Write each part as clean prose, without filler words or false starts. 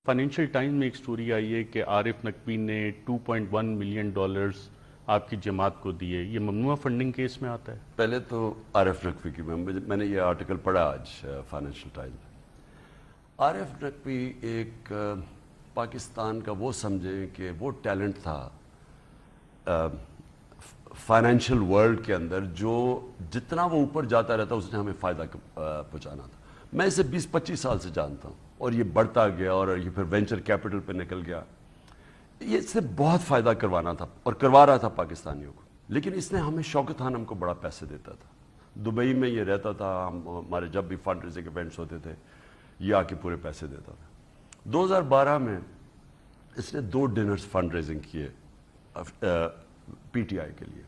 Financial Times میں ایک story آئی ہے کہ عارف نقوی نے $2.1 ملین آپ کی جماعت کو دیے. یہ ممنوعہ فنڈنگ کیس میں آتا ہے؟ پہلے تو عارف نقوی کی میں نے یہ آرٹیکل پڑھا آج فائنینشیل ٹائمز میں. عارف نقوی ایک پاکستان کا وہ سمجھیں کہ وہ ٹیلنٹ تھا فائنینشیل ورلڈ کے اندر جو جتنا وہ اوپر جاتا رہتا اس نے ہمیں فائدہ پہنچانا تھا. میں اسے 20-25 سال سے جانتا ہوں اور یہ بڑھتا گیا اور یہ پھر وینچر کیپٹل پہ نکل گیا. یہ اس سے بہت فائدہ کروانا تھا اور کروا رہا تھا پاکستانیوں کو. لیکن اس نے ہمیں شوکت خانم کو بڑا پیسے دیتا تھا. دبئی میں یہ رہتا تھا, ہمارے جب بھی فنڈ ریزنگ ایونٹس ہوتے تھے یہ آ کے پورے پیسے دیتا تھا. 2012 میں اس نے 2 ڈنرز فنڈ ریزنگ کیے پی ٹی آئی کے لیے.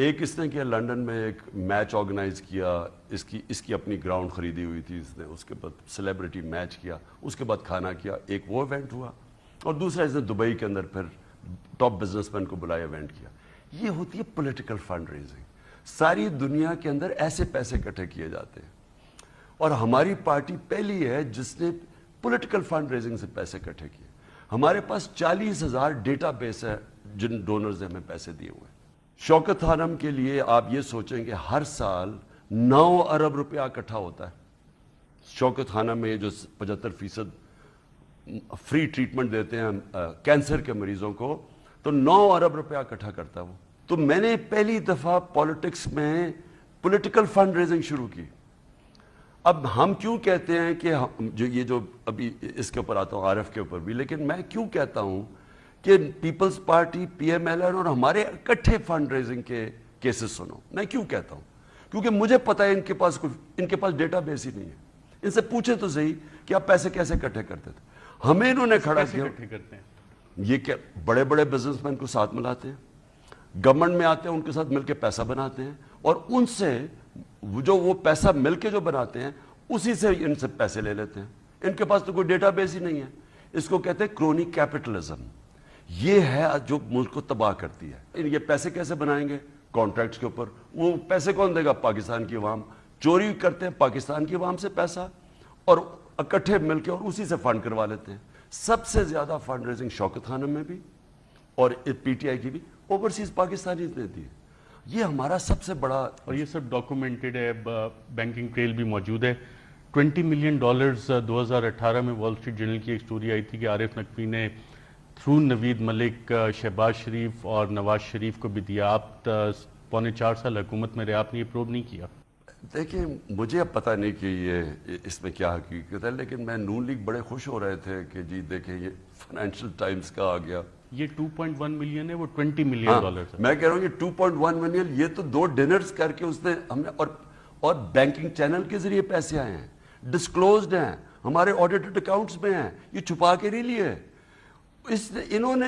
ایک اس نے کیا لنڈن میں ایک میچ آرگنائز کیا, اس کی اپنی گراؤنڈ خریدی ہوئی تھی اس نے, اس کے بعد سیلیبریٹی میچ کیا, اس کے بعد کھانا کیا, ایک وہ ایونٹ ہوا. اور دوسرا اس نے دبئی کے اندر پھر ٹاپ بزنس مین کو بلایا ایونٹ کیا. یہ ہوتی ہے پولیٹیکل فنڈ ریزنگ. ساری دنیا کے اندر ایسے پیسے اکٹھے کیے جاتے ہیں اور ہماری پارٹی پہلی ہے جس نے پولیٹیکل فنڈ ریزنگ سے پیسے اکٹھے کیے. ہمارے پاس 40,000 ڈیٹا بیس ہے جن ڈونرز نے ہمیں پیسے دیے ہوئے ہیں. شوکت خانم کے لیے آپ یہ سوچیں کہ ہر سال 9 ارب روپیہ اکٹھا ہوتا ہے. شوکت خانم میں جو 75% فری ٹریٹمنٹ دیتے ہیں کینسر کے مریضوں کو, تو 9 ارب روپیہ اکٹھا کرتا ہے وہ. تو میں نے پہلی دفعہ پالیٹکس میں پولیٹیکل فنڈ ریزنگ شروع کی. اب ہم کیوں کہتے ہیں کہ یہ جو ابھی اس کے اوپر آتا ہوں عارف کے اوپر بھی, لیکن میں کیوں کہتا ہوں کہ Peoples Party, P M L N اور ہمارے اکٹھے فنڈ ریزنگ کے کیسز سنو. میں کیوں کہتا ہوں؟ کیونکہ مجھے پتا ہے ان کے پاس ڈیٹا بیس ہی نہیں ہے. ان سے پوچھے تو صحیح کہ آپ پیسے کیسے اکٹھے کرتے تھے. ہمیں انہوں نے کھڑا کیا. یہ کیا بڑے بڑے بزنس مین کو ساتھ ملاتے ہیں, گورنمنٹ میں آتے ہیں, ان کے ساتھ مل کے پیسہ بناتے ہیں اور ان سے جو وہ پیسہ مل کے جو بناتے ہیں اسی سے ان سے پیسے لے لیتے ہیں. ان کے پاس تو کوئی ڈیٹا بیس ہی نہیں ہے. اس کو کہتے ہیں کرونی کیپٹلزم. یہ ہے جو ملک کو تباہ کرتی ہے. یہ پیسے کیسے بنائیں گے؟ کانٹریکٹس کے اوپر. وہ پیسے کون دے گا؟ پاکستان کی عوام. چوری کرتے ہیں پاکستان کی عوام سے پیسہ اور اکٹھے مل کے اور اسی سے فنڈ کروا لیتے ہیں. سب سے زیادہ فنڈ ریزنگ شوکت خانم میں بھی اور پی ٹی آئی کی بھی اوورسیز پاکستانی دیتی ہے. یہ ہمارا سب سے بڑا, اور یہ سب ڈاکومنٹڈ ہے, بینکنگ ٹریل بھی موجود ہے. $20 ملین 2018 میں وال اسٹریٹ جرنل کی ایک سٹوری آئی تھی کہ عارف نقوی نے تھرو نوید ملک شہباز شریف اور نواز شریف کو بھی دیا. آپ 4.25 سال حکومت میں رہے, آپ نے یہ پروو نہیں کیا؟ دیکھیں مجھے اب پتہ نہیں کہ یہ اس میں کیا حقیقت ہے, لیکن میں نون لیگ بڑے خوش ہو رہے تھے کہ جی دیکھیں یہ فائنینشیل ٹائمز کا آ گیا. یہ 2.1 ملین ہے, وہ $20 ملین. میں کہہ رہا ہوں یہ 2.1 ملین, یہ تو 2 ڈنرز کر کے اس نے ہم نے, اور بینکنگ چینل کے ذریعے پیسے آئے ہیں, ڈسکلوزڈ ہیں, ہمارے آڈیٹڈ اکاؤنٹس میں ہیں, یہ چھپا کے نہیں لیے. انہوں نے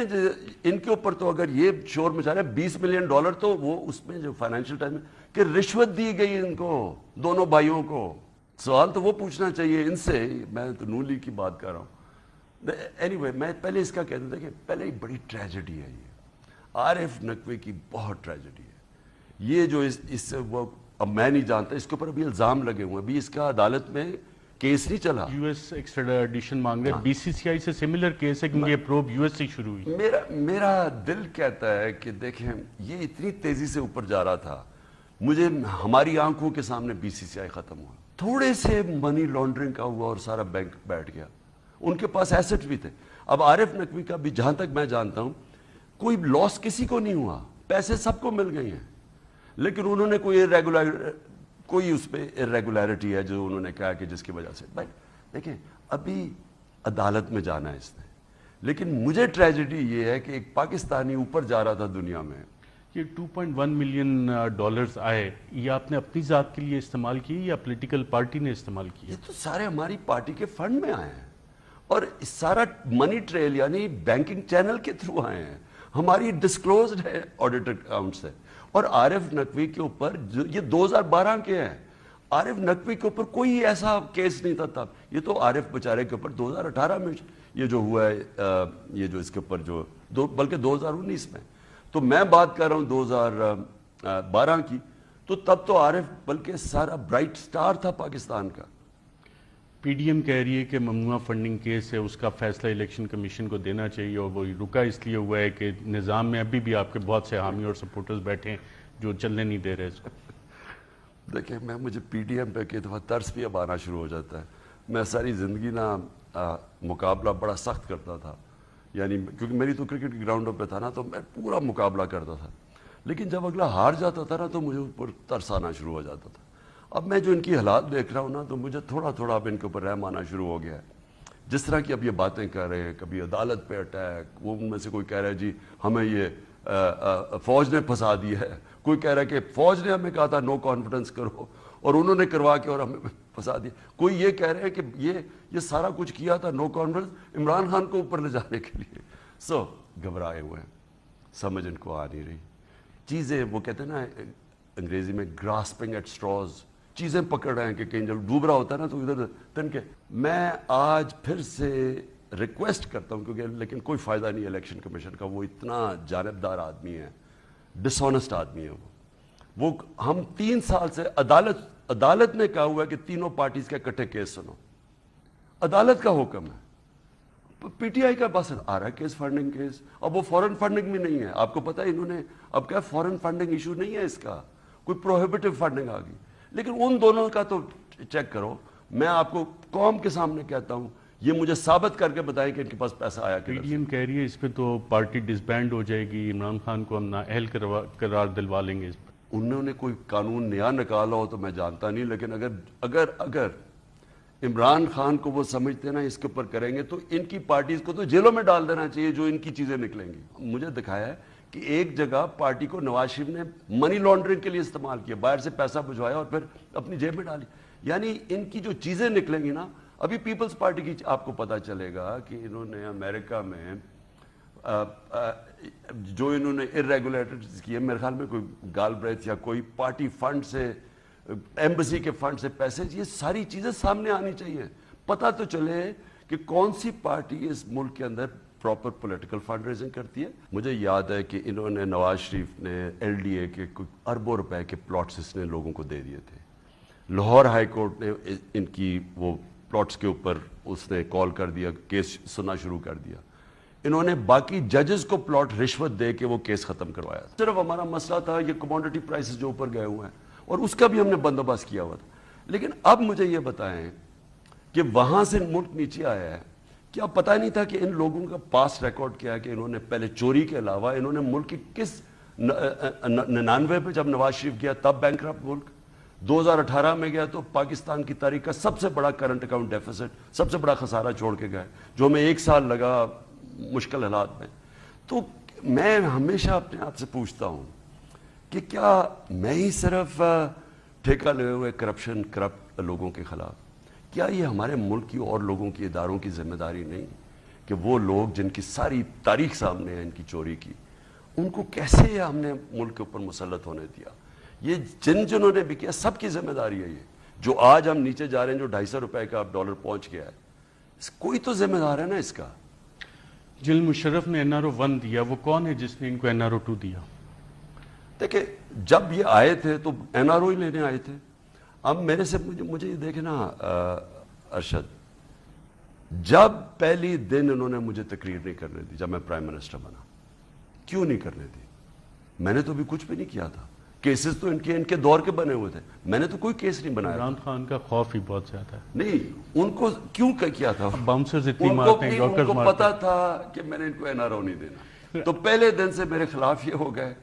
ان کے اوپر تو اگر یہ شور مچا رہے $20 ملین تو وہ اس میں جو فائنینشیل ٹائم میں کہ رشوت دی گئی ان کو, دونوں بھائیوں کو. سوال تو وہ پوچھنا چاہیے ان سے. میں تو نون لیگ کی بات کر رہا ہوں. اینی میں پہلے اس کا کہتا تھا کہ پہلے ایک بڑی ٹریجڈی ہے یہ عارف نقوی کی, بہت ٹریجڈی ہے یہ جو اس سے وہ, اب میں نہیں جانتا اس کے اوپر ابھی الزام لگے ہوئے ہیں, ابھی اس کا عدالت میں کیس نہیں چلا. یو ایس ایکسٹریڈیشن مانگ رہے ہیں. بی سی سی آئی سے سملر کیس ہے کیونکہ یہ پروب یو ایس سے شروع ہوئی. میرا دل کہتا ہے کہ دیکھیں یہ اتنی تیزی سے اوپر جا رہا تھا, مجھے ہماری آنکھوں کے سامنے بی سی سی آئی ختم ہوا, تھوڑے سے منی لانڈرنگ کا ہوا اور سارا بینک بیٹھ گیا. ان کے پاس ایسٹ بھی تھے. اب عارف نقوی کا بھی جہاں تک میں جانتا ہوں کوئی لاس کسی کو نہیں ہوا, پیسے سب کو مل گئے ہیں, لیکن انہوں نے کوئی اس پہ irregularity ہے جو انہوں نے کہا کہ جس کی وجہ سے. بھائی دیکھیں ابھی عدالت میں جانا ہے اس نے, لیکن مجھے ٹریجڈی یہ ہے کہ ایک پاکستانی اوپر جا رہا تھا دنیا میں. یہ $2.1 ملین آئے, یہ آپ نے اپنی ذات کے لیے استعمال کی یا پولیٹیکل پارٹی نے استعمال کیا؟ یہ تو سارے ہماری پارٹی کے فنڈ میں آئے ہیں اور سارا منی ٹریل یعنی بینکنگ چینل کے تھرو آئے ہیں. ہماری ڈسکلوزڈ ہے آڈیٹڈ اکاؤنٹ سے. اور عارف نقوی کے اوپر یہ 2012 کے ہیں, عارف نقوی کے اوپر کوئی ایسا کیس نہیں تھا تب. یہ تو عارف بیچارے کے اوپر 2018 میں یہ جو ہوا ہے, یہ جو اس کے اوپر جو بلکہ 2019 میں, تو میں بات کر رہا ہوں 2012 کی, تو تب تو عارف بلکہ سارا برائٹ سٹار تھا پاکستان کا. پی ڈی ایم کہہ رہی ہے کہ ممنوعہ فنڈنگ کیس ہے اس کا فیصلہ الیکشن کمیشن کو دینا چاہیے، اور وہ رکا اس لیے ہوا ہے کہ نظام میں ابھی بھی آپ کے بہت سے حامی اور سپورٹرز بیٹھے ہیں جو چلنے نہیں دے رہے اس کو۔ دیکھیں مجھے پی ڈی ایم پہ کئی دفعہ ترس بھی اب آنا شروع ہو جاتا ہے۔ میں ساری زندگی مقابلہ بڑا سخت کرتا تھا، یعنی کیونکہ میری تو کرکٹ کی گراؤنڈوں پہ تھا نا، تو میں پورا مقابلہ کرتا تھا، لیکن جب اگلا ہار جاتا تھا نا تو مجھے اوپر ترس آنا شروع ہو جاتا تھا۔ اب میں جو ان کی حالات دیکھ رہا ہوں نا، تو مجھے تھوڑا تھوڑا اب ان کے اوپر رحم آنا شروع ہو گیا ہے۔ جس طرح کی اب یہ باتیں کر رہے ہیں، کبھی عدالت پہ اٹیک، وہ ان میں سے کوئی کہہ رہا ہے جی ہمیں یہ فوج نے پھنسا دی ہے، کوئی کہہ رہا ہے کہ فوج نے ہمیں کہا تھا نو کانفیڈنس کرو اور انہوں نے کروا کے اور ہمیں پھنسا دیا، کوئی یہ کہہ رہے ہیں کہ یہ سارا کچھ کیا تھا نو کانفیڈنس عمران خان کو اوپر لے جانے کے لیے۔ گھبرائے ہوئے ہیں، سمجھ ان کو آ نہیں رہی چیزیں، وہ کہتے ہیں نا انگریزی میں گراسپنگ ایٹ اسٹراز، چیزیں پکڑ رہے ہیں کہ کہیں جب ڈوب رہا ہوتا ہے نا تو ادھر تن کے۔ میں آج پھر سے ریکویسٹ کرتا ہوں، کیونکہ لیکن کوئی فائدہ نہیں الیکشن کمیشن کا، وہ اتنا جانبدار آدمی ہے، ڈس آنیسٹ آدمی ہے وہ ہم 3 سال سے عدالت نے کہا ہوا ہے کہ تینوں پارٹیز کے اکٹھے کیس سنو، عدالت کا حکم ہے۔ پی ٹی آئی کا بس آ رہا ہے کیس، فنڈنگ کیس، اب وہ فورن فنڈنگ بھی نہیں ہے، آپ کو پتا ہے انہوں نے اب کیا فورن فنڈنگ ایشو نہیں ہے اس کا، کوئی پروہیبٹیو فنڈنگ آ گئی، لیکن ان دونوں کا تو چیک کرو۔ میں آپ کو قوم کے سامنے کہتا ہوں، یہ مجھے ثابت کر کے بتائیں کہ ان کے پاس پیسہ آیا کہ پی ڈی ایم کہہ رہی ہے اس پہ تو پارٹی ڈسبینڈ ہو جائے گی، عمران خان کو ہم نااہل قرار دلوا لیں گے اس پہ۔ انہوں نے کوئی قانون نیا نکالا ہو تو میں جانتا نہیں، لیکن اگر عمران خان کو وہ سمجھتے ہیں نا اس کے اوپر کریں گے تو ان کی پارٹیز کو تو جیلوں میں ڈال دینا چاہیے جو ان کی چیزیں نکلیں گی۔ مجھے دکھایا ہے کہ ایک جگہ پارٹی کو نواز شریف نے منی لانڈرنگ کے لیے استعمال کیا، باہر سے پیسہ بھجوایا اور پھر اپنی جیب میں ڈالی، یعنی ان کی جو چیزیں نکلیں گی نا، ابھی پیپلز پارٹی کی آپ کو پتا چلے گا کہ انہوں نے امریکہ میں جو انہوں نے ارریگولیٹرز کیے، میرے خیال میں کوئی گال بریتھ یا کوئی پارٹی فنڈ سے، ایمبسی کے فنڈ سے پیسے، یہ ساری چیزیں سامنے آنی چاہیے، پتہ تو چلے کہ کون سی پارٹی اس ملک کے اندر پراپر پولیٹیکل فنڈ ریزنگ کرتی ہے۔ مجھے یاد ہے کہ انہوں نے نواز شریف نے ایل ڈی اے کے کچھ اربوں روپے کے پلاٹس اس نے لوگوں کو دے دیے تھے، لاہور ہائی کورٹ نے ان کی وہ پلاٹس کے اوپر اس نے کال کر دیا، کیس سننا شروع کر دیا، انہوں نے باقی ججز کو پلاٹ رشوت دے کے وہ کیس ختم کروایا۔ صرف ہمارا مسئلہ تھا یہ کموڈٹی پرائسز جو اوپر گئے ہوئے ہیں، اور اس کا بھی ہم نے بندوبست کیا ہوا تھا، لیکن اب مجھے یہ بتائیں کہ وہاں سے ملک نیچے آیا ہے، کیا پتہ نہیں تھا کہ ان لوگوں کا پاس ریکارڈ کیا ہے، کہ انہوں نے پہلے چوری کے علاوہ انہوں نے ملک کی کس 99 پہ جب نواز شریف گیا تب بینکرپٹ ملک، 2018 میں گیا تو پاکستان کی تاریخ کا سب سے بڑا کرنٹ اکاؤنٹ ڈیفیسٹ، سب سے بڑا خسارہ چھوڑ کے گئے، جو ہمیں 1 سال لگا مشکل حالات میں۔ تو میں ہمیشہ اپنے آپ سے پوچھتا ہوں کہ کیا میں ہی صرف ٹھیکہ لے ہوئے کرپٹ لوگوں کے خلاف، کیا یہ ہمارے ملک کی اور لوگوں کی اداروں کی ذمہ داری نہیں کہ وہ لوگ جن کی ساری تاریخ سامنے ہے ان کی چوری کی، ان کو کیسے ہم نے ملک کے اوپر مسلط ہونے دیا؟ یہ جنہوں نے بھی کیا، سب کی ذمہ داری ہے یہ، جو آج ہم نیچے جا رہے ہیں، جو 250 روپے کا اب ڈالر پہنچ گیا ہے، کوئی تو ذمہ دار ہے نا اس کا۔ جنرل مشرف نے NRO-1 دیا، وہ کون ہے جس نے ان کو NRO-2 دیا؟ دیکھیں جب یہ آئے تھے تو NRO ہی لینے آئے تھے۔ اب میرے سے مجھے یہ دیکھیں نا ارشد، جب پہلی دن انہوں نے مجھے تقریر نہیں کرنے دی، جب میں پرائم منسٹر بنا، کیوں نہیں کرنے دی؟ میں نے تو بھی کچھ بھی نہیں کیا تھا، کیسز تو ان کے دور کے بنے ہوئے تھے، میں نے تو کوئی کیس نہیں بنایا۔ عمران خان کا خوف ہی بہت زیادہ ہے۔ نہیں، ان کو کیوں کیا تھا؟ باؤنسرز اتنی مارتے ہیں، ان کو پتا تھا کہ میں نے ان کو NRO نہیں دینا، تو پہلے دن سے میرے خلاف یہ ہو گئے۔